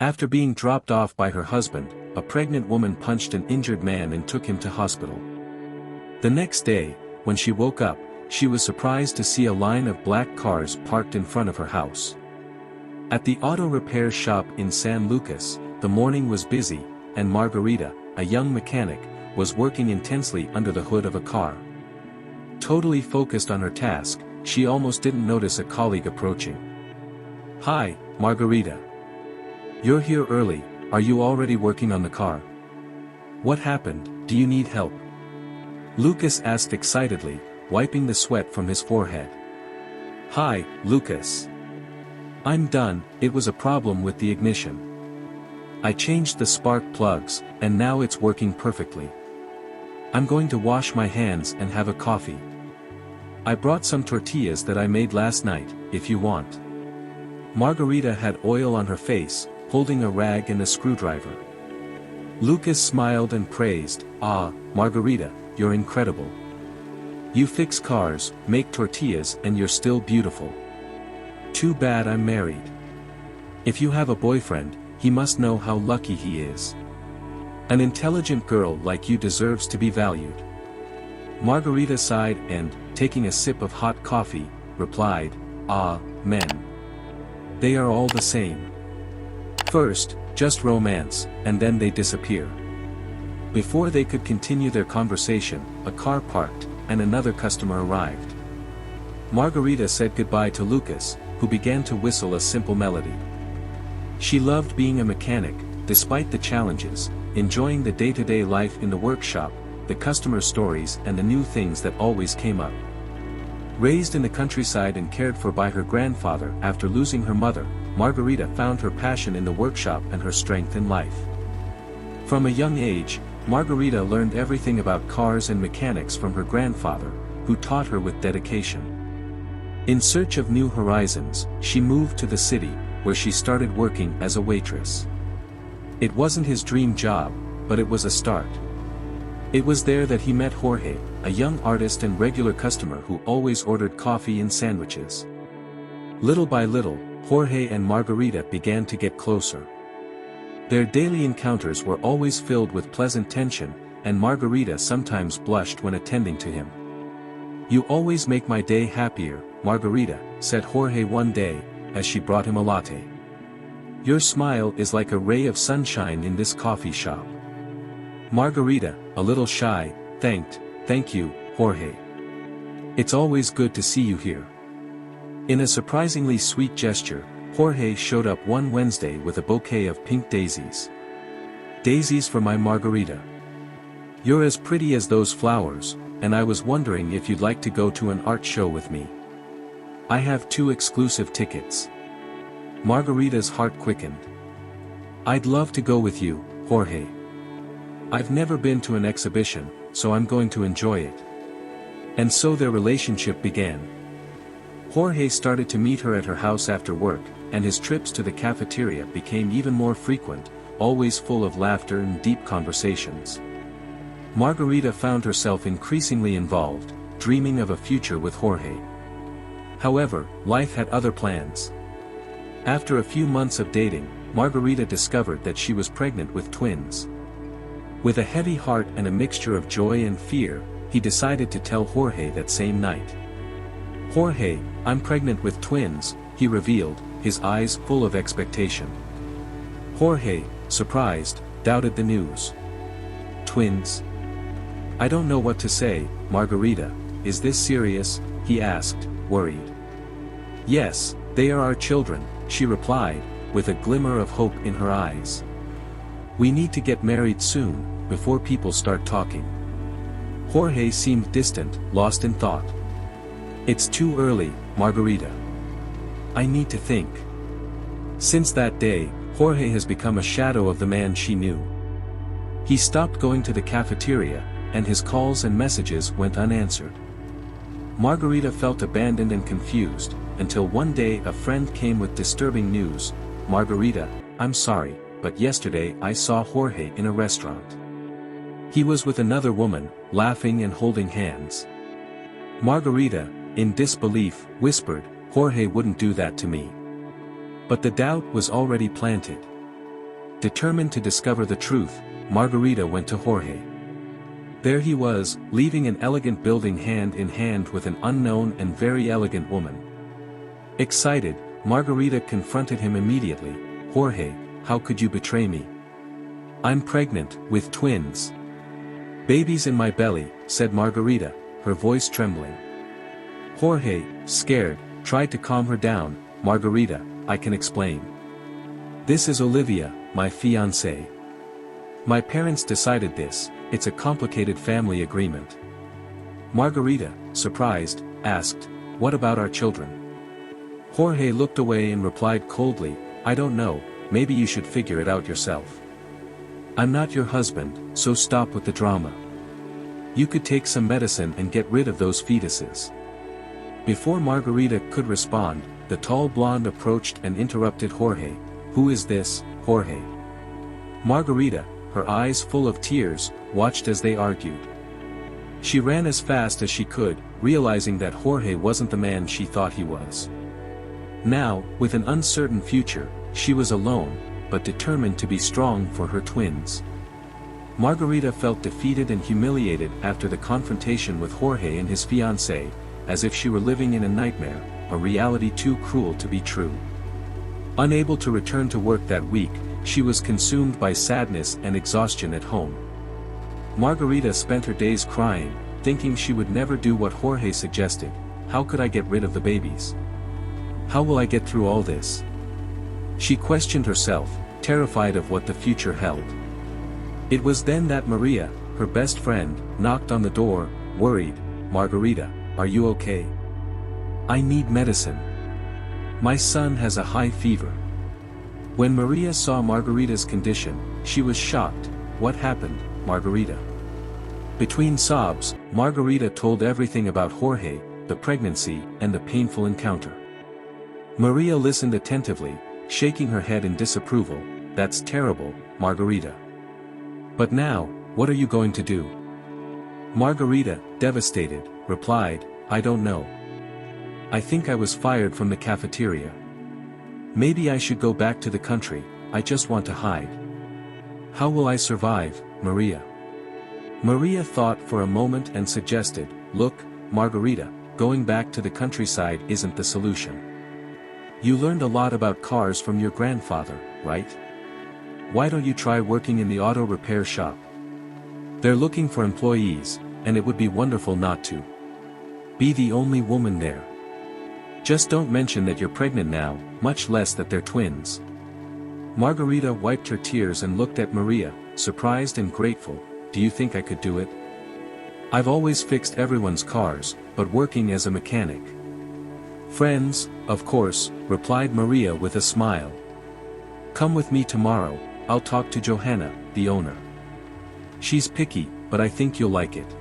After being dropped off by her husband, a pregnant woman punched an injured man and took him to hospital. The next day, when she woke up, she was surprised to see a line of black cars parked in front of her house. At the auto repair shop in San Lucas, the morning was busy, and Margarita, a young mechanic, was working intensely under the hood of a car. Totally focused on her task, she almost didn't notice a colleague approaching. "Hi, Margarita. You're here early, are you already working on the car? What happened, do you need help?" Lucas asked excitedly, wiping the sweat from his forehead. "Hi, Lucas. I'm done, it was a problem with the ignition. I changed the spark plugs, and now it's working perfectly. I'm going to wash my hands and have a coffee. I brought some tortillas that I made last night, if you want." Margarita had oil on her face, holding a rag and a screwdriver. Lucas smiled and praised, "Ah, Margarita, you're incredible. You fix cars, make tortillas, and you're still beautiful. Too bad I'm married. If you have a boyfriend, he must know how lucky he is. An intelligent girl like you deserves to be valued." Margarita sighed and, taking a sip of hot coffee, replied, "Ah, men. They are all the same. First, just romance, and then they disappear." Before they could continue their conversation, a car parked, and another customer arrived. Margarita said goodbye to Lucas, who began to whistle a simple melody. She loved being a mechanic, despite the challenges, enjoying the day-to-day life in the workshop, the customer stories and the new things that always came up. Raised in the countryside and cared for by her grandfather after losing her mother, Margarita found her passion in the workshop and her strength in life. From a young age, Margarita learned everything about cars and mechanics from her grandfather, who taught her with dedication. In search of new horizons, she moved to the city, where she started working as a waitress. It wasn't his dream job, but it was a start. It was there that he met Jorge, a young artist and regular customer who always ordered coffee and sandwiches. Little by little, Jorge and Margarita began to get closer. Their daily encounters were always filled with pleasant tension, and Margarita sometimes blushed when attending to him. "You always make my day happier, Margarita," said Jorge one day, as she brought him a latte. "Your smile is like a ray of sunshine in this coffee shop." Margarita, a little shy, Thank you, Jorge. It's always good to see you here." In a surprisingly sweet gesture, Jorge showed up one Wednesday with a bouquet of pink daisies. "Daisies for my Margarita. You're as pretty as those flowers, and I was wondering if you'd like to go to an art show with me. I have 2 exclusive tickets." Margarita's heart quickened. "I'd love to go with you, Jorge. I've never been to an exhibition, so I'm going to enjoy it." And so their relationship began. Jorge started to meet her at her house after work, and his trips to the cafeteria became even more frequent, always full of laughter and deep conversations. Margarita found herself increasingly involved, dreaming of a future with Jorge. However, life had other plans. After a few months of dating, Margarita discovered that she was pregnant with twins. With a heavy heart and a mixture of joy and fear, he decided to tell Jorge that same night. "Jorge, I'm pregnant with twins," he revealed, his eyes full of expectation. Jorge, surprised, doubted the news. "Twins? I don't know what to say, Margarita, is this serious?" he asked, worried. "Yes, they are our children," she replied, with a glimmer of hope in her eyes. "We need to get married soon, before people start talking." Jorge seemed distant, lost in thought. "It's too early, Margarita. I need to think." Since that day, Jorge has become a shadow of the man she knew. He stopped going to the cafeteria, and his calls and messages went unanswered. Margarita felt abandoned and confused, until one day a friend came with disturbing news. "Margarita, I'm sorry, but yesterday I saw Jorge in a restaurant. He was with another woman, laughing and holding hands." Margarita, in disbelief, whispered, "Jorge wouldn't do that to me." But the doubt was already planted. Determined to discover the truth, Margarita went to Jorge. There he was, leaving an elegant building hand in hand with an unknown and very elegant woman. Excited, Margarita confronted him immediately. "Jorge, how could you betray me? I'm pregnant, with twins. Babies in my belly," said Margarita, her voice trembling. Jorge, scared, tried to calm her down. "Margarita, I can explain. This is Olivia, my fiancée. My parents decided this, it's a complicated family agreement." Margarita, surprised, asked, "What about our children?" Jorge looked away and replied coldly, "I don't know, maybe you should figure it out yourself. I'm not your husband, so stop with the drama. You could take some medicine and get rid of those fetuses." Before Margarita could respond, the tall blonde approached and interrupted Jorge. "Who is this, Jorge?" Margarita, her eyes full of tears, watched as they argued. She ran as fast as she could, realizing that Jorge wasn't the man she thought he was. Now, with an uncertain future, she was alone, but determined to be strong for her twins. Margarita felt defeated and humiliated after the confrontation with Jorge and his fiancée, as if she were living in a nightmare, a reality too cruel to be true. Unable to return to work that week, she was consumed by sadness and exhaustion at home. Margarita spent her days crying, thinking she would never do what Jorge suggested. "How could I get rid of the babies? How will I get through all this?" She questioned herself, terrified of what the future held. It was then that Maria, her best friend, knocked on the door, worried. "Margarita, are you okay? I need medicine. My son has a high fever." When Maria saw Margarita's condition, she was shocked. "What happened, Margarita?" Between sobs, Margarita told everything about Jorge, the pregnancy, and the painful encounter. Maria listened attentively, shaking her head in disapproval. "That's terrible, Margarita. But now, what are you going to do?" Margarita, devastated, replied, "I don't know. I think I was fired from the cafeteria. Maybe I should go back to the country, I just want to hide. How will I survive, Maria?" Maria thought for a moment and suggested, "Look, Margarita, going back to the countryside isn't the solution. You learned a lot about cars from your grandfather, right? Why don't you try working in the auto repair shop? They're looking for employees, and it would be wonderful not to be the only woman there. Just don't mention that you're pregnant now, much less that they're twins." Margarita wiped her tears and looked at Maria, surprised and grateful. "Do you think I could do it? I've always fixed everyone's cars, but working as a mechanic." "Friends, of course," replied Maria with a smile. "Come with me tomorrow, I'll talk to Johanna, the owner. She's picky, but I think you'll like it."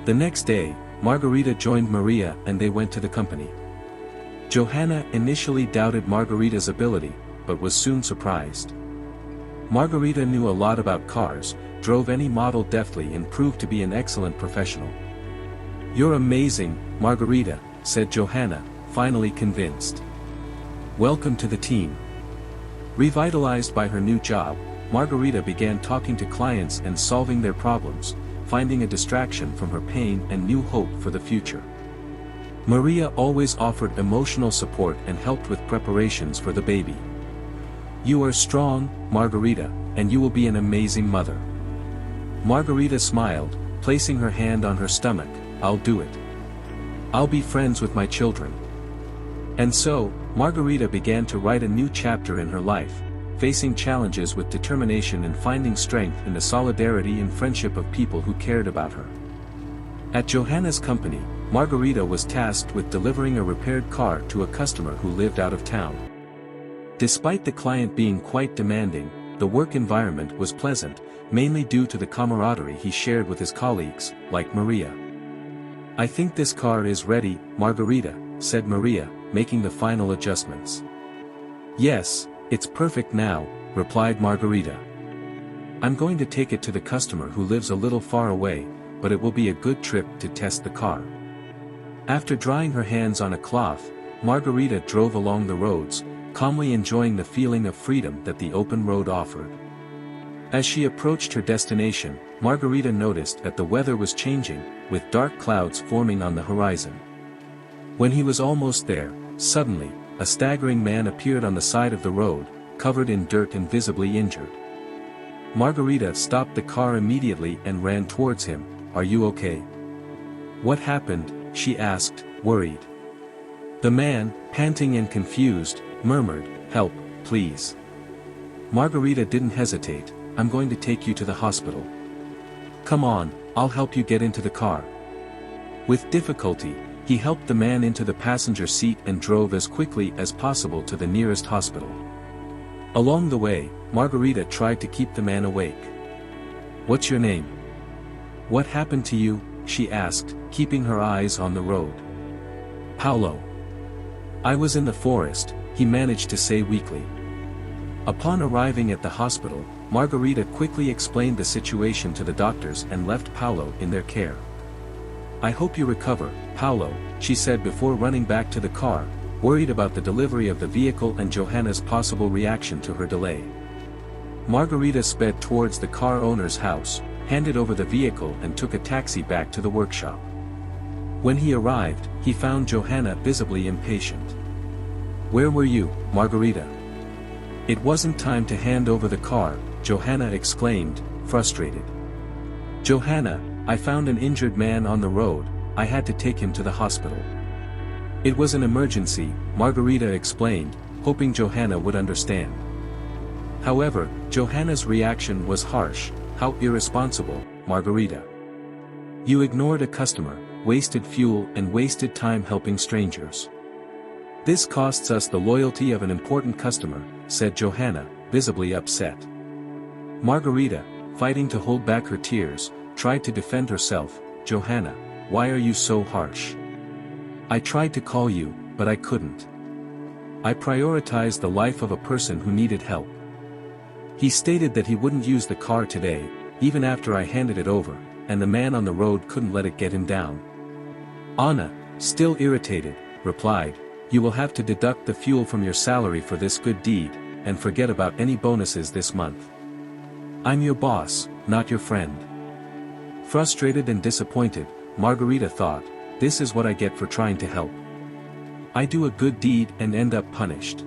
The next day, Margarita joined Maria and they went to the company. Johanna initially doubted Margarita's ability, but was soon surprised. Margarita knew a lot about cars, drove any model deftly and proved to be an excellent professional. "You're amazing, Margarita," said Johanna, finally convinced. "Welcome to the team." Revitalized by her new job, Margarita began talking to clients and solving their problems, finding a distraction from her pain and new hope for the future. Maria always offered emotional support and helped with preparations for the baby. "You are strong, Margarita, and you will be an amazing mother." Margarita smiled, placing her hand on her stomach. "I'll do it. I'll be friends with my children." And so, Margarita began to write a new chapter in her life, facing challenges with determination and finding strength in the solidarity and friendship of people who cared about her. At Johanna's company, Margarita was tasked with delivering a repaired car to a customer who lived out of town. Despite the client being quite demanding, the work environment was pleasant, mainly due to the camaraderie he shared with his colleagues, like Maria. "I think this car is ready, Margarita," said Maria, making the final adjustments. "Yes, it's perfect now," replied Margarita. "I'm going to take it to the customer who lives a little far away, but it will be a good trip to test the car." After drying her hands on a cloth, Margarita drove along the roads, calmly enjoying the feeling of freedom that the open road offered. As she approached her destination, Margarita noticed that the weather was changing, with dark clouds forming on the horizon. When he was almost there, suddenly, a staggering man appeared on the side of the road, covered in dirt and visibly injured. Margarita stopped the car immediately and ran towards him. "Are you okay?" "What happened?" she asked, worried. The man, panting and confused, murmured, "Help, please." Margarita didn't hesitate. "I'm going to take you to the hospital." "Come on, I'll help you get into the car." With difficulty, he helped the man into the passenger seat and drove as quickly as possible to the nearest hospital. Along the way, Margarita tried to keep the man awake. "What's your name?" "What happened to you?" she asked, keeping her eyes on the road. "Paulo. I was in the forest," he managed to say weakly. Upon arriving at the hospital, Margarita quickly explained the situation to the doctors and left Paulo in their care. "I hope you recover, Paulo," she said before running back to the car, worried about the delivery of the vehicle and Johanna's possible reaction to her delay. Margarita sped towards the car owner's house, handed over the vehicle and took a taxi back to the workshop. When he arrived, he found Johanna visibly impatient. "Where were you, Margarita?" "It wasn't time to hand over the car," Johanna exclaimed, frustrated. "Johanna, I found an injured man on the road, I had to take him to the hospital." "It was an emergency," Margarita explained, hoping Johanna would understand. However, Johanna's reaction was harsh. "How irresponsible, Margarita. You ignored a customer, wasted fuel and wasted time helping strangers. This costs us the loyalty of an important customer," said Johanna, visibly upset. Margarita, fighting to hold back her tears, tried to defend herself. "Johanna, why are you so harsh? I tried to call you, but I couldn't. I prioritized the life of a person who needed help. He stated that he wouldn't use the car today, even after I handed it over, and the man on the road couldn't let it get him down." Anna, still irritated, replied, "You will have to deduct the fuel from your salary for this good deed, and forget about any bonuses this month. I'm your boss, not your friend." Frustrated and disappointed, Margarita thought, "This is what I get for trying to help. I do a good deed and end up punished."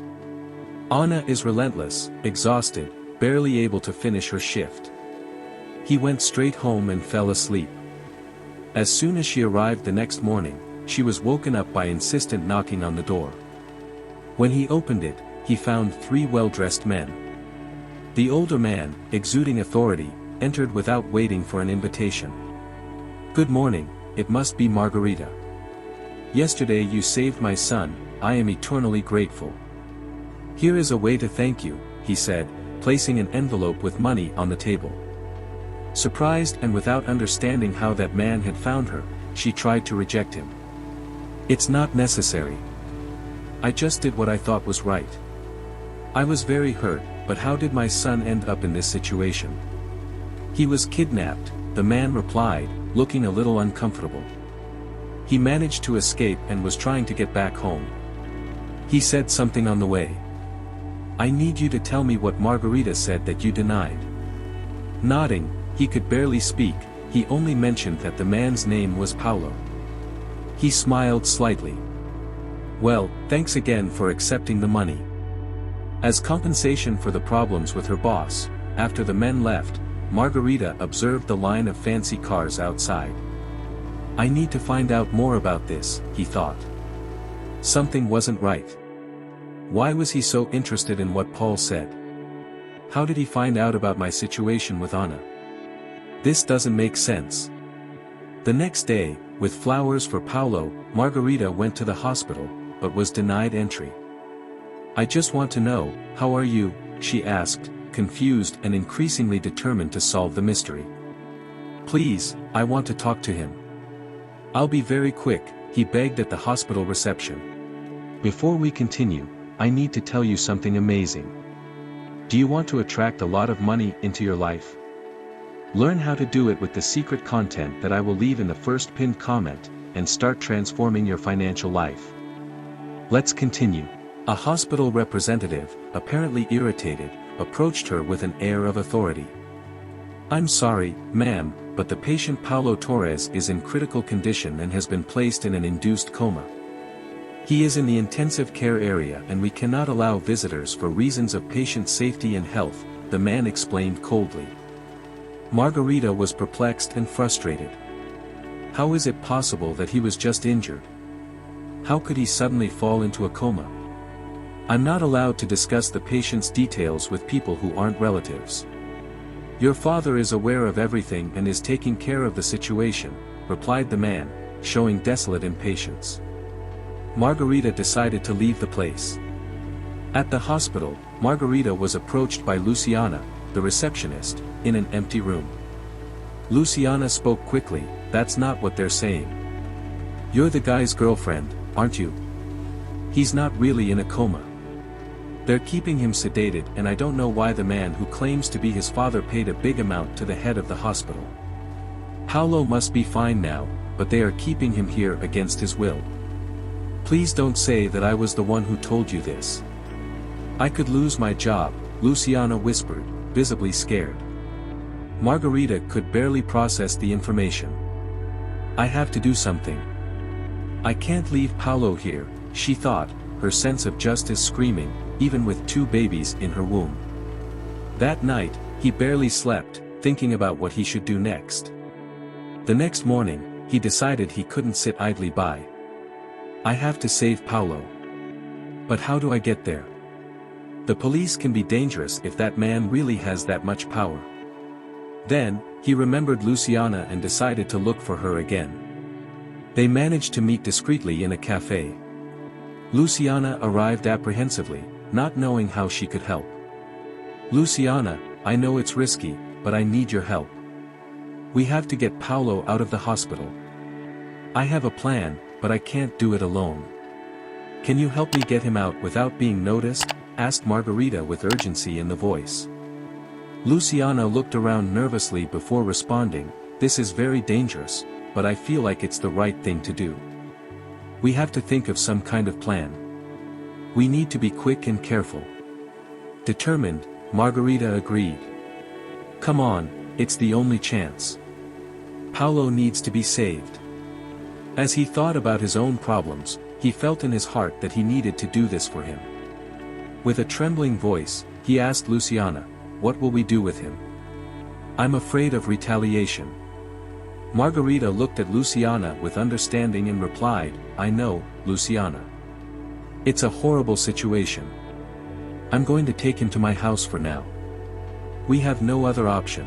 Anna is relentless, exhausted, barely able to finish her shift. He went straight home and fell asleep. As soon as she arrived the next morning, she was woken up by insistent knocking on the door. When he opened it, he found 3 well-dressed men. The older man, exuding authority, entered without waiting for an invitation. "Good morning, it must be Margarita. Yesterday you saved my son, I am eternally grateful. Here is a way to thank you," he said, placing an envelope with money on the table. Surprised and without understanding how that man had found her, she tried to reject him. "It's not necessary. I just did what I thought was right. I was very hurt, but how did my son end up in this situation?" "He was kidnapped," the man replied, looking a little uncomfortable. "He managed to escape and was trying to get back home. He said something on the way. I need you to tell me what Margarita said that you denied." Nodding, he could barely speak, he only mentioned that the man's name was Paulo. He smiled slightly. "Well, thanks again for accepting the money." As compensation for the problems with her boss, after the men left, Margarita observed the line of fancy cars outside. "I need to find out more about this," he thought. Something wasn't right. Why was he so interested in what Paul said? How did he find out about my situation with Anna? This doesn't make sense. The next day, with flowers for Paulo, Margarita went to the hospital, but was denied entry. "I just want to know, how are you?" she asked, confused and increasingly determined to solve the mystery. "Please, I want to talk to him." "I'll be very quick," he begged at the hospital reception. "Before we continue, I need to tell you something amazing. Do you want to attract a lot of money into your life? Learn how to do it with the secret content that I will leave in the first pinned comment, and start transforming your financial life. Let's continue." A hospital representative, apparently irritated, approached her with an air of authority. "I'm sorry, ma'am, but the patient Paulo Torres is in critical condition and has been placed in an induced coma. He is in the intensive care area and we cannot allow visitors for reasons of patient safety and health," the man explained coldly. Margarita was perplexed and frustrated. How is it possible that he was just injured? How could he suddenly fall into a coma? "I'm not allowed to discuss the patient's details with people who aren't relatives. Your father is aware of everything and is taking care of the situation," replied the man, showing desolate impatience. Margarita decided to leave the place. At the hospital, Margarita was approached by Luciana, the receptionist, in an empty room. Luciana spoke quickly, "That's not what they're saying. You're the guy's girlfriend, aren't you? He's not really in a coma. They're keeping him sedated and I don't know why the man who claims to be his father paid a big amount to the head of the hospital. Paulo must be fine now, but they are keeping him here against his will. Please don't say that I was the one who told you this. I could lose my job," Luciana whispered, visibly scared. Margarita could barely process the information. "I have to do something. I can't leave Paulo here," she thought, her sense of justice screaming, even with 2 babies in her womb. That night, he barely slept, thinking about what he should do next. The next morning, he decided he couldn't sit idly by. "I have to save Paulo. But how do I get there? The police can be dangerous if that man really has that much power." Then, he remembered Luciana and decided to look for her again. They managed to meet discreetly in a cafe. Luciana arrived apprehensively, not knowing how she could help. "Luciana, I know it's risky, but I need your help. We have to get Paulo out of the hospital. I have a plan, but I can't do it alone. Can you help me get him out without being noticed?" asked Margarita with urgency in the voice. Luciana looked around nervously before responding, "This is very dangerous, but I feel like it's the right thing to do. We have to think of some kind of plan. We need to be quick and careful." Determined, Margarita agreed. "Come on, it's the only chance. Paulo needs to be saved." As he thought about his own problems, he felt in his heart that he needed to do this for him. With a trembling voice, he asked Luciana, "What will we do with him?" "I'm afraid of retaliation." Margarita looked at Luciana with understanding and replied, "I know, Luciana. It's a horrible situation. I'm going to take him to my house for now. We have no other option.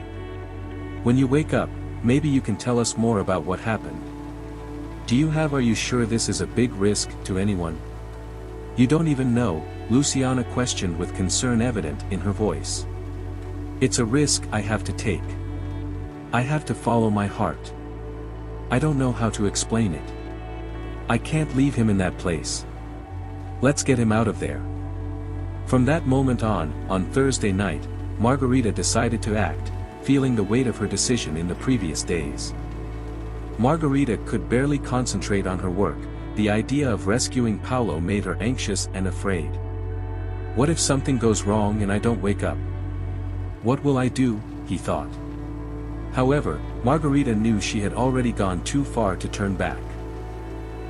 When you wake up, maybe you can tell us more about what happened. Are you sure this is a big risk to anyone? You don't even know," Luciana questioned with concern evident in her voice. "It's a risk I have to take. I have to follow my heart. I don't know how to explain it. I can't leave him in that place. Let's get him out of there." From that moment on Thursday night, Margarita decided to act, feeling the weight of her decision in the previous days. Margarita could barely concentrate on her work, the idea of rescuing Paulo made her anxious and afraid. What if something goes wrong and I don't wake up? What will I do, he thought. However, Margarita knew she had already gone too far to turn back.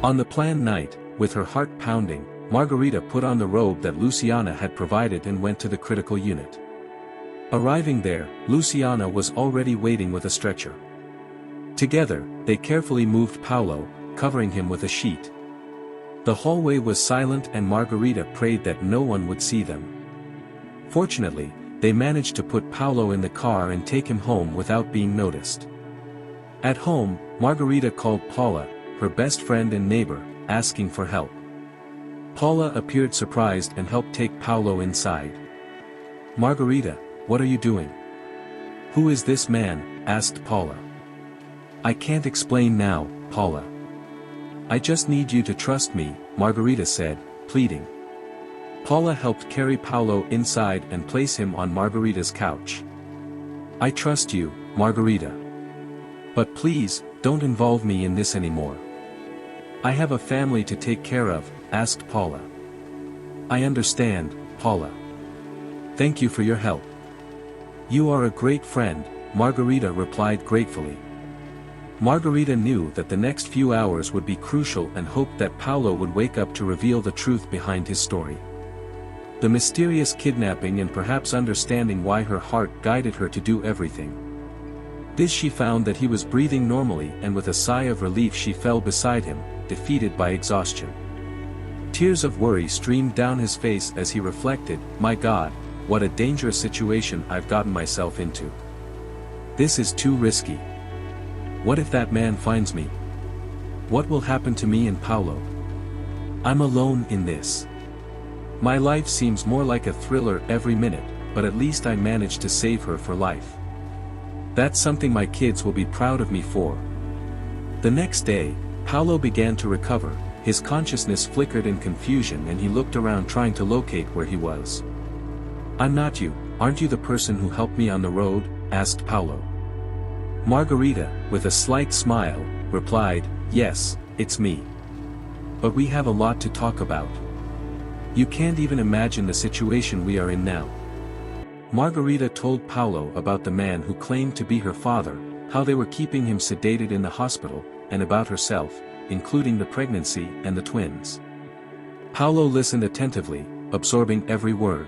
On the planned night, with her heart pounding, Margarita put on the robe that Luciana had provided and went to the critical unit. Arriving there, Luciana was already waiting with a stretcher. Together, they carefully moved Paulo, covering him with a sheet. The hallway was silent and Margarita prayed that no one would see them. Fortunately, they managed to put Paulo in the car and take him home without being noticed. At home, Margarita called Paula, her best friend and neighbor, asking for help. Paula appeared surprised and helped take Paulo inside. "Margarita, what are you doing?" "Who is this man?" asked Paula. "I can't explain now, Paula. I just need you to trust me," Margarita said, pleading. Paula helped carry Paulo inside and place him on Margarita's couch. "I trust you, Margarita. But please, don't involve me in this anymore. I have a family to take care of," asked Paula. I understand, Paula. Thank you for your help. You are a great friend, Margarita replied gratefully. Margarita knew that the next few hours would be crucial and hoped that Paolo would wake up to reveal the truth behind his story. The mysterious kidnapping and perhaps understanding why her heart guided her to do everything. This she found that he was breathing normally, and with a sigh of relief she fell beside him, defeated by exhaustion. Tears of worry streamed down his face as he reflected, "My God, what a dangerous situation I've gotten myself into. This is too risky. What if that man finds me? What will happen to me and Paolo? I'm alone in this. My life seems more like a thriller every minute, but at least I managed to save her for life. That's something my kids will be proud of me for." The next day, Paolo began to recover. His consciousness flickered in confusion and he looked around trying to locate where he was. "I'm not you, aren't you the person who helped me on the road?" asked Paolo. Margarita, with a slight smile, replied, "Yes, it's me. But we have a lot to talk about. You can't even imagine the situation we are in now." Margarita told Paolo about the man who claimed to be her father, how they were keeping him sedated in the hospital, and about herself, including the pregnancy and the twins. Paolo listened attentively, absorbing every word.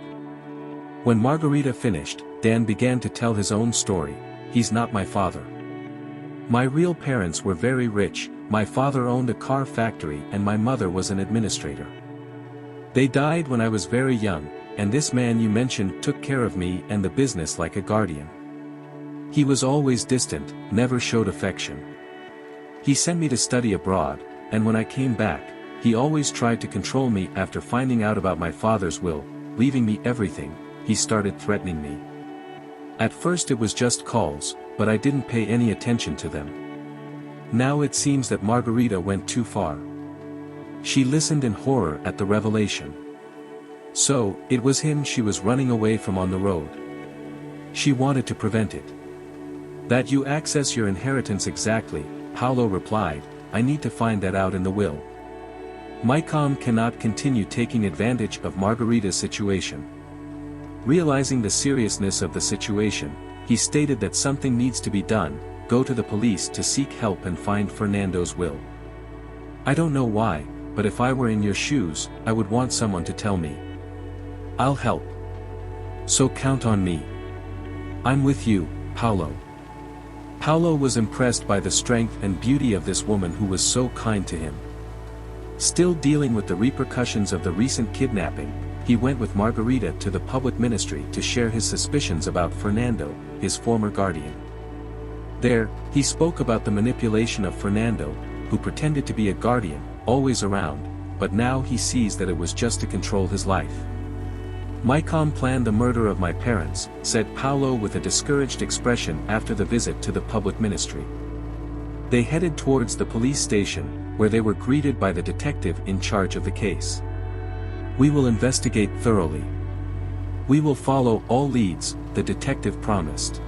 When Margarita finished, Dan began to tell his own story. "He's not my father. My real parents were very rich, my father owned a car factory and my mother was an administrator. They died when I was very young, and this man you mentioned took care of me and the business like a guardian. He was always distant, never showed affection. He sent me to study abroad, and when I came back, he always tried to control me. After finding out about my father's will, leaving me everything, he started threatening me. At first it was just calls, but I didn't pay any attention to them. Now it seems that Margarita went too far." She listened in horror at the revelation. So, it was him she was running away from on the road. She wanted to prevent it. "That you access your inheritance exactly," Paolo replied, "I need to find that out in the will." Maicom cannot continue taking advantage of Margarita's situation. Realizing the seriousness of the situation, he stated that something needs to be done, go to the police to seek help and find Fernando's will. "I don't know why, but if I were in your shoes, I would want someone to tell me. I'll help. So count on me. I'm with you, Paolo." Paolo was impressed by the strength and beauty of this woman who was so kind to him. Still dealing with the repercussions of the recent kidnapping, he went with Margarita to the public ministry to share his suspicions about Fernando, his former guardian. There, he spoke about the manipulation of Fernando, who pretended to be a guardian, always around, but now he sees that it was just to control his life. "Maicom planned the murder of my parents," said Paolo with a discouraged expression after the visit to the public ministry. They headed towards the police station, where they were greeted by the detective in charge of the case. "We will investigate thoroughly. We will follow all leads," the detective promised.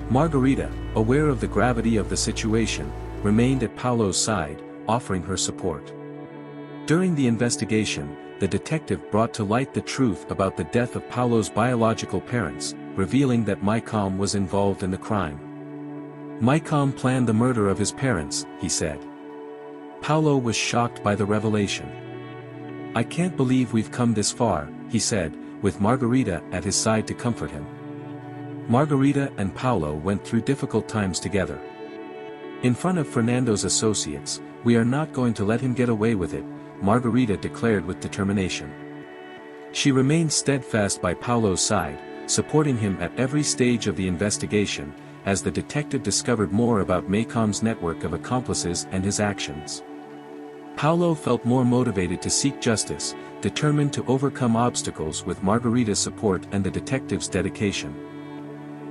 Margarita, aware of the gravity of the situation, remained at Paolo's side, offering her support. During the investigation, the detective brought to light the truth about the death of Paolo's biological parents, revealing that Maicom was involved in the crime. "Maicom planned the murder of his parents," he said. Paolo was shocked by the revelation. "I can't believe we've come this far," he said, with Margarita at his side to comfort him. Margarita and Paolo went through difficult times together. In front of Fernando's associates, "We are not going to let him get away with it," Margarita declared with determination. She remained steadfast by Paolo's side, supporting him at every stage of the investigation, as the detective discovered more about Maicom's network of accomplices and his actions. Paolo felt more motivated to seek justice, determined to overcome obstacles with Margarita's support and the detective's dedication.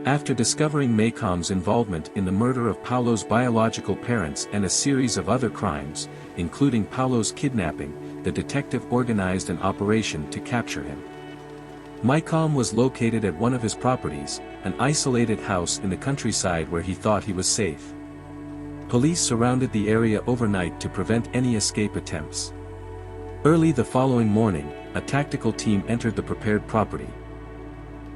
After discovering Maicom's involvement in the murder of Paolo's biological parents and a series of other crimes, including Paolo's kidnapping, the detective organized an operation to capture him. Maicom was located at one of his properties, an isolated house in the countryside where he thought he was safe. Police surrounded the area overnight to prevent any escape attempts. Early the following morning, a tactical team entered the prepared property.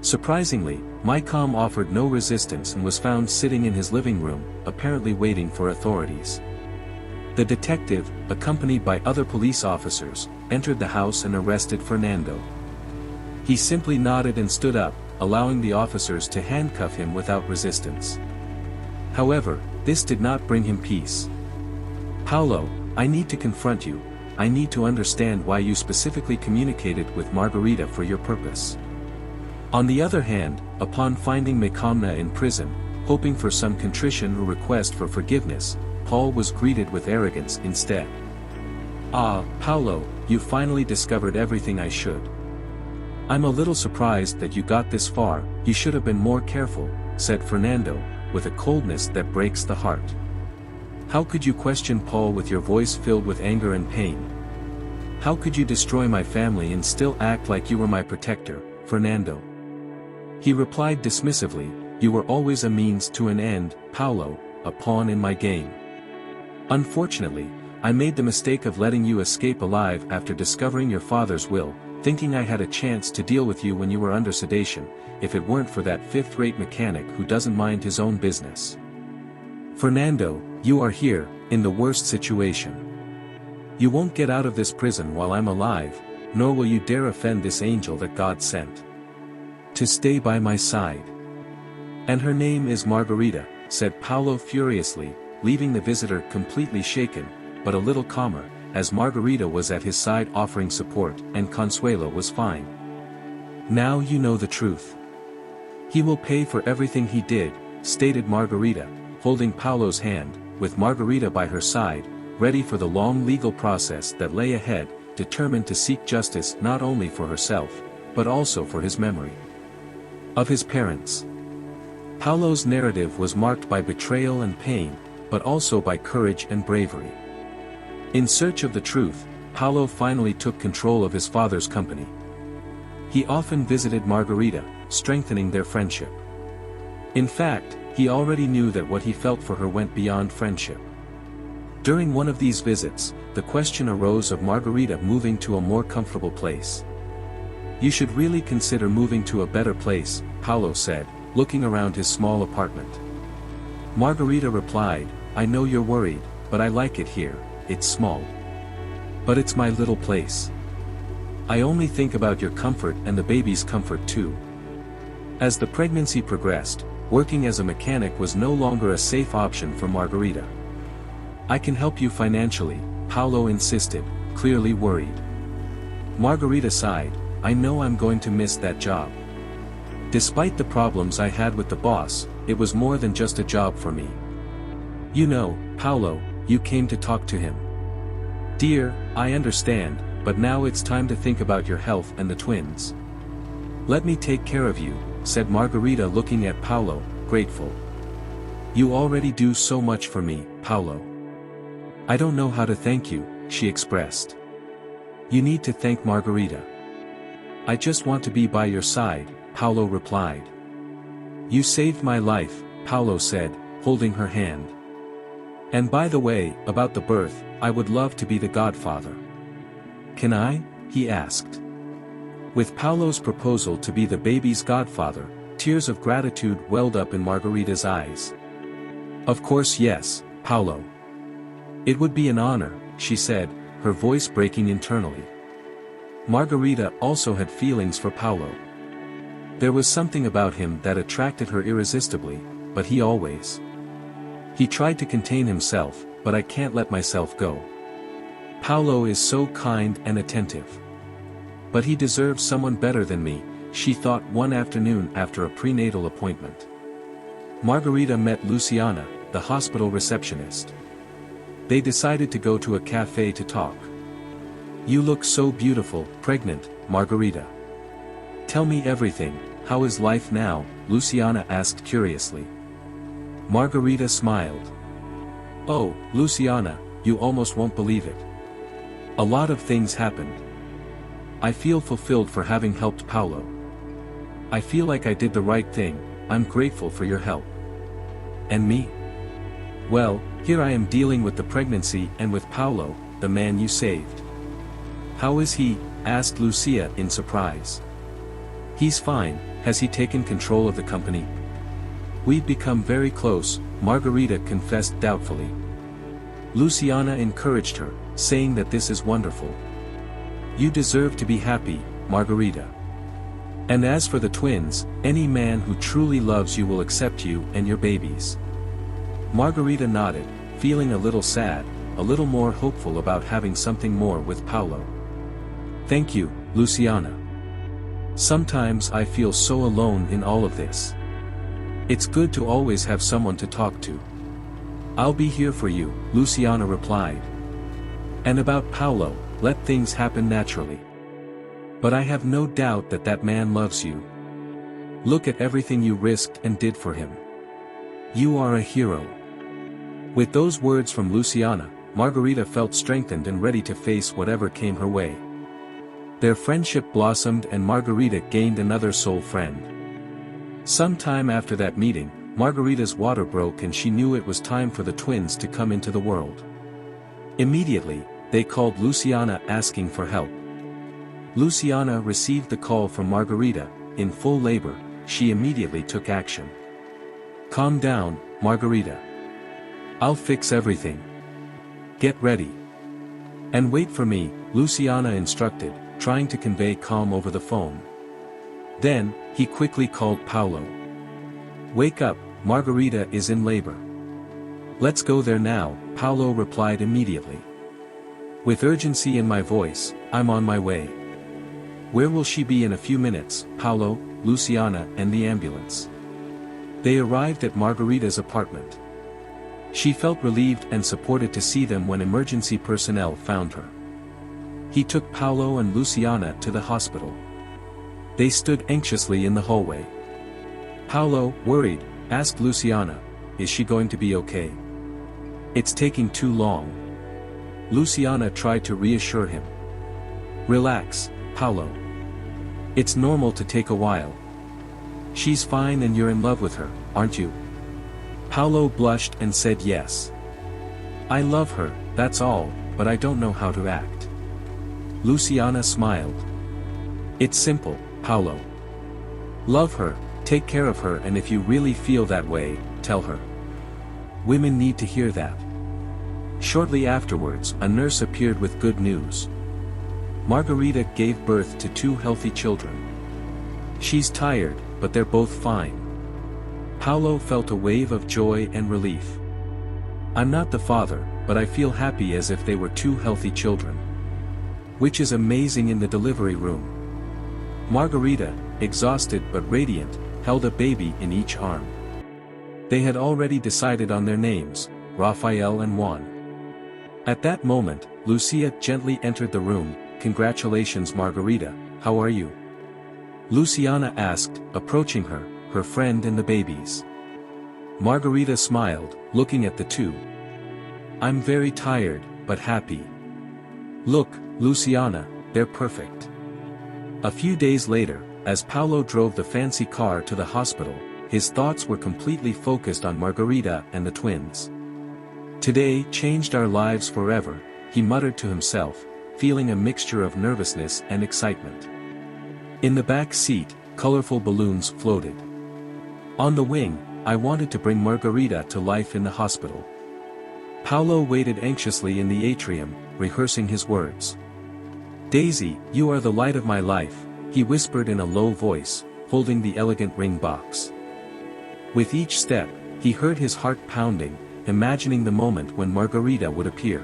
Surprisingly, Mycom offered no resistance and was found sitting in his living room, apparently waiting for authorities. The detective, accompanied by other police officers, entered the house and arrested Fernando. He simply nodded and stood up, allowing the officers to handcuff him without resistance. However, this did not bring him peace. "Paulo, I need to confront you. I need to understand why you specifically communicated with Margarita for your purpose." On the other hand, upon finding Mycomna in prison, hoping for some contrition or request for forgiveness, Paul was greeted with arrogance instead. "Ah, Paulo, you finally discovered everything I should. I'm a little surprised that you got this far. You should have been more careful," said Fernando, with a coldness that breaks the heart. "How could you question Paul with your voice filled with anger and pain? How could you destroy my family and still act like you were my protector, Fernando?" He replied dismissively, "You were always a means to an end, Paulo, a pawn in my game. Unfortunately, I made the mistake of letting you escape alive after discovering your father's will, thinking I had a chance to deal with you when you were under sedation, if it weren't for that fifth-rate mechanic who doesn't mind his own business. Fernando, you are here, in the worst situation. You won't get out of this prison while I'm alive, nor will you dare offend this angel that God sent to stay by my side. And her name is Margarita," said Paulo furiously, leaving the visitor completely shaken, but a little calmer, as Margarita was at his side offering support and Consuelo was fine. "Now you know the truth. He will pay for everything he did," stated Margarita, holding Paulo's hand, with Margarita by her side, ready for the long legal process that lay ahead, determined to seek justice not only for herself, but also for his memory of his parents. Paulo's narrative was marked by betrayal and pain, but also by courage and bravery. In search of the truth, Paulo finally took control of his father's company. He often visited Margarita, strengthening their friendship. In fact, he already knew that what he felt for her went beyond friendship. During one of these visits, the question arose of Margarita moving to a more comfortable place. "You should really consider moving to a better place," Paulo said, looking around his small apartment. Margarita replied, "I know you're worried, but I like it here. It's small. But it's my little place. I only think about your comfort and the baby's comfort too." As the pregnancy progressed, working as a mechanic was no longer a safe option for Margarita. "I can help you financially," Paulo insisted, clearly worried. Margarita sighed, "I know I'm going to miss that job. Despite the problems I had with the boss, it was more than just a job for me." "You know, Paulo, you came to talk to him. Dear, I understand, but now it's time to think about your health and the twins. Let me take care of you," said Margarita looking at Paulo, grateful. "You already do so much for me, Paulo. I don't know how to thank you," she expressed. "You need to thank Margarita. I just want to be by your side," Paulo replied. "You saved my life," Paulo said, holding her hand. "And by the way, about the birth, I would love to be the godfather." "Can I?" he asked. With Paulo's proposal to be the baby's godfather, tears of gratitude welled up in Margarita's eyes. "Of course yes, Paulo. It would be an honor," she said, her voice breaking internally. Margarita also had feelings for Paulo. There was something about him that attracted her irresistibly, but he tried to contain himself, "But I can't let myself go. Paulo is so kind and attentive. But he deserves someone better than me," she thought one afternoon after a prenatal appointment. Margarita met Luciana, the hospital receptionist. They decided to go to a cafe to talk. "You look so beautiful, pregnant, Margarita. Tell me everything, how is life now?" Luciana asked curiously. Margarita smiled. "Oh, Luciana, you almost won't believe it. A lot of things happened. I feel fulfilled for having helped Paulo. I feel like I did the right thing. I'm grateful for your help." "And me? Well, here I am dealing with the pregnancy and with Paulo, the man you saved." "How is he?" asked Lucia in surprise. He's fine. Has he taken control of the company? We've become very close, Margarita confessed doubtfully. Luciana encouraged her, saying that this is wonderful. You deserve to be happy, Margarita. And as for the twins, any man who truly loves you will accept you and your babies. Margarita nodded, feeling a little sad, a little more hopeful about having something more with Paolo. Thank you, Luciana. Sometimes I feel so alone in all of this. It's good to always have someone to talk to. I'll be here for you, Luciana replied. And about Paolo, let things happen naturally. But I have no doubt that that man loves you. Look at everything you risked and did for him. You are a hero. With those words from Luciana, Margarita felt strengthened and ready to face whatever came her way. Their friendship blossomed and Margarita gained another soul friend. Sometime after that meeting, Margarita's water broke and she knew it was time for the twins to come into the world. Immediately, they called Luciana asking for help. Luciana received the call from Margarita. In full labor, she immediately took action. Calm down, Margarita. I'll fix everything. Get ready. And wait for me, Luciana instructed, trying to convey calm over the phone. Then, he quickly called Paolo. Wake up, Margarita is in labor. Let's go there now, Paolo replied immediately. With urgency in my voice, I'm on my way. Where will she be in a few minutes, Paolo, Luciana and the ambulance? They arrived at Margarita's apartment. She felt relieved and supported to see them when emergency personnel found her. He took Paolo and Luciana to the hospital. They stood anxiously in the hallway. Paolo, worried, asked Luciana, is she going to be okay? It's taking too long. Luciana tried to reassure him. Relax, Paolo. It's normal to take a while. She's fine and you're in love with her, aren't you? Paolo blushed and said yes. I love her, that's all, but I don't know how to act. Luciana smiled. It's simple, Paolo. Love her, take care of her, and if you really feel that way, tell her. Women need to hear that. Shortly afterwards, a nurse appeared with good news. Margarita gave birth to 2 healthy children. She's tired, but they're both fine. Paolo felt a wave of joy and relief. I'm not the father, but I feel happy as if they were 2 healthy children. Which is amazing. In the delivery room, Margarita, exhausted but radiant, held a baby in each arm. They had already decided on their names, Raphael and Juan. At that moment, Lucia gently entered the room. Congratulations, Margarita, how are you? Luciana asked, approaching her, her friend and the babies. Margarita smiled, looking at the 2. I'm very tired, but happy. Look, Luciana, they're perfect. A few days later, as Paolo drove the fancy car to the hospital, his thoughts were completely focused on Margarita and the twins. Today changed our lives forever, he muttered to himself, feeling a mixture of nervousness and excitement. In the back seat, colorful balloons floated. On the wing, I wanted to bring Margarita to life in the hospital. Paolo waited anxiously in the atrium, rehearsing his words. Daisy, you are the light of my life, he whispered in a low voice, holding the elegant ring box. With each step, he heard his heart pounding, imagining the moment when Margarita would appear.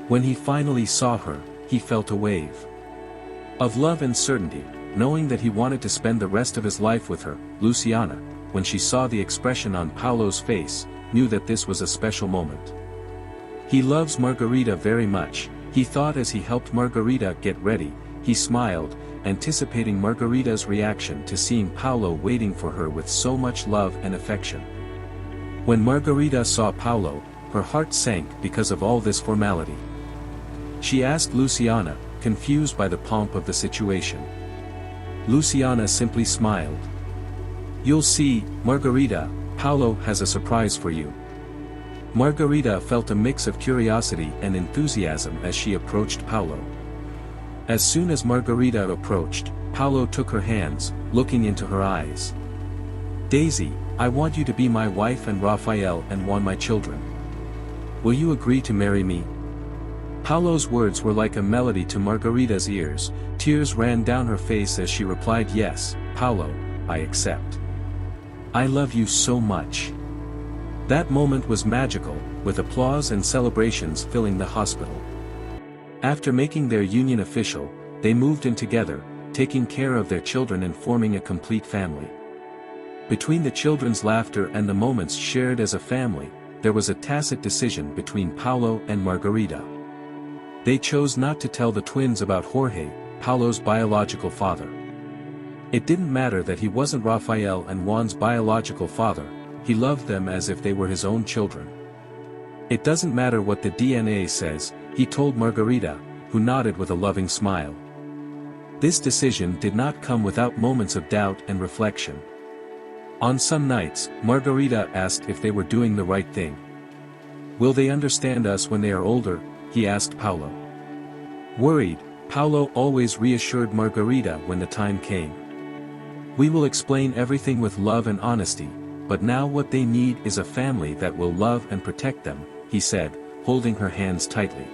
When he finally saw her, he felt a wave of love and certainty, knowing that he wanted to spend the rest of his life with her. Luciana, when she saw the expression on Paolo's face, knew that this was a special moment. He loves Margarita very much, he thought as he helped Margarita get ready. He smiled, anticipating Margarita's reaction to seeing Paolo waiting for her with so much love and affection. When Margarita saw Paolo, her heart sank because of all this formality. She asked Luciana, confused by the pomp of the situation. Luciana simply smiled. You'll see, Margarita, Paolo has a surprise for you. Margarita felt a mix of curiosity and enthusiasm as she approached Paolo. As soon as Margarita approached, Paolo took her hands, looking into her eyes. "Daisy, I want you to be my wife and Raphael and Juan my children. Will you agree to marry me?" Paolo's words were like a melody to Margarita's ears. Tears ran down her face as she replied, "Yes, Paolo, I accept. I love you so much." That moment was magical, with applause and celebrations filling the hospital. After making their union official, they moved in together, taking care of their children and forming a complete family. Between the children's laughter and the moments shared as a family, there was a tacit decision between Paolo and Margarita. They chose not to tell the twins about Jorge, Paolo's biological father. It didn't matter that he wasn't Raphael and Juan's biological father, he loved them as if they were his own children. "It doesn't matter what the DNA says," he told Margarita, who nodded with a loving smile. This decision did not come without moments of doubt and reflection. On some nights, Margarita asked if they were doing the right thing. "Will they understand us when they are older?" he asked Paolo. Worried, Paolo always reassured Margarita when the time came. "We will explain everything with love and honesty, but now what they need is a family that will love and protect them," he said, holding her hands tightly.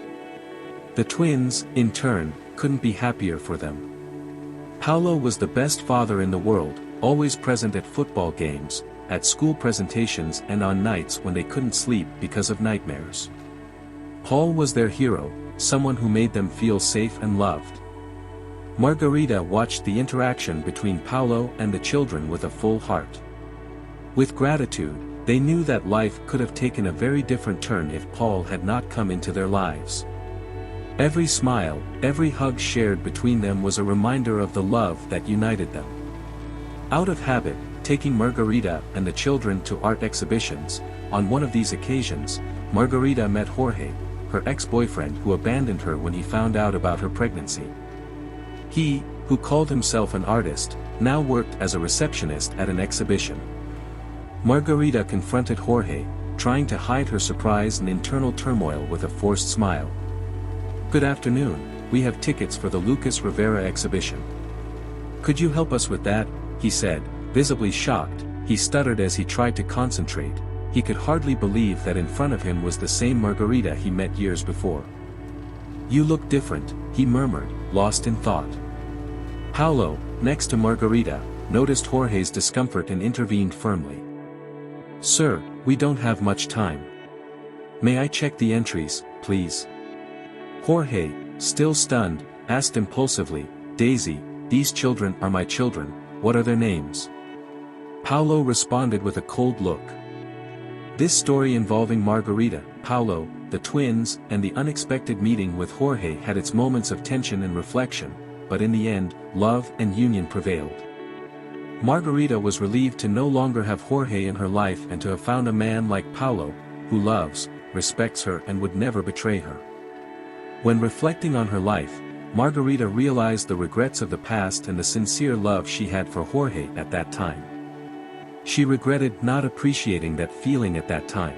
The twins, in turn, couldn't be happier for them. Paolo was the best father in the world, always present at football games, at school presentations and on nights when they couldn't sleep because of nightmares. Paul was their hero, someone who made them feel safe and loved. Margarita watched the interaction between Paolo and the children with a full heart. With gratitude, they knew that life could have taken a very different turn if Paul had not come into their lives. Every smile, every hug shared between them was a reminder of the love that united them. Out of habit, taking Margarita and the children to art exhibitions, on one of these occasions, Margarita met Jorge, her ex-boyfriend who abandoned her when he found out about her pregnancy. He, who called himself an artist, now worked as a receptionist at an exhibition. Margarita confronted Jorge, trying to hide her surprise and internal turmoil with a forced smile. "Good afternoon, we have tickets for the Lucas Rivera exhibition. Could you help us with that?" he said, visibly shocked. He stuttered as he tried to concentrate. He could hardly believe that in front of him was the same Margarita he met years before. "You look different," he murmured, lost in thought. Paolo, next to Margarita, noticed Jorge's discomfort and intervened firmly. "Sir, we don't have much time. May I check the entries, please?" Jorge, still stunned, asked impulsively, "Daisy, these children are my children, what are their names?" Paolo responded with a cold look. This story involving Margarita, Paolo, the twins, and the unexpected meeting with Jorge had its moments of tension and reflection, but in the end, love and union prevailed. Margarita was relieved to no longer have Jorge in her life and to have found a man like Paolo, who loves, respects her and would never betray her. When reflecting on her life, Margarita realized the regrets of the past and the sincere love she had for Jorge at that time. She regretted not appreciating that feeling at that time.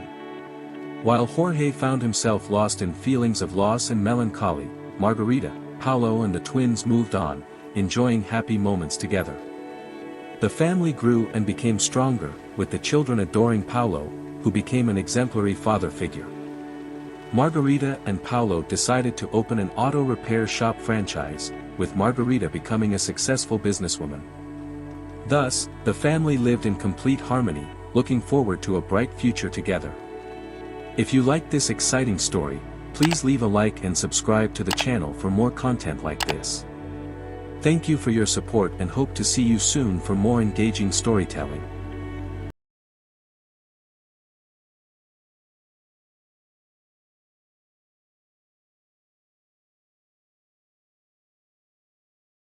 While Jorge found himself lost in feelings of loss and melancholy, Margarita, Paolo and the twins moved on, enjoying happy moments together. The family grew and became stronger, with the children adoring Paolo, who became an exemplary father figure. Margarita and Paolo decided to open an auto repair shop franchise, with Margarita becoming a successful businesswoman. Thus, the family lived in complete harmony, looking forward to a bright future together. If you liked this exciting story, please leave a like and subscribe to the channel for more content like this. Thank you for your support and hope to see you soon for more engaging storytelling.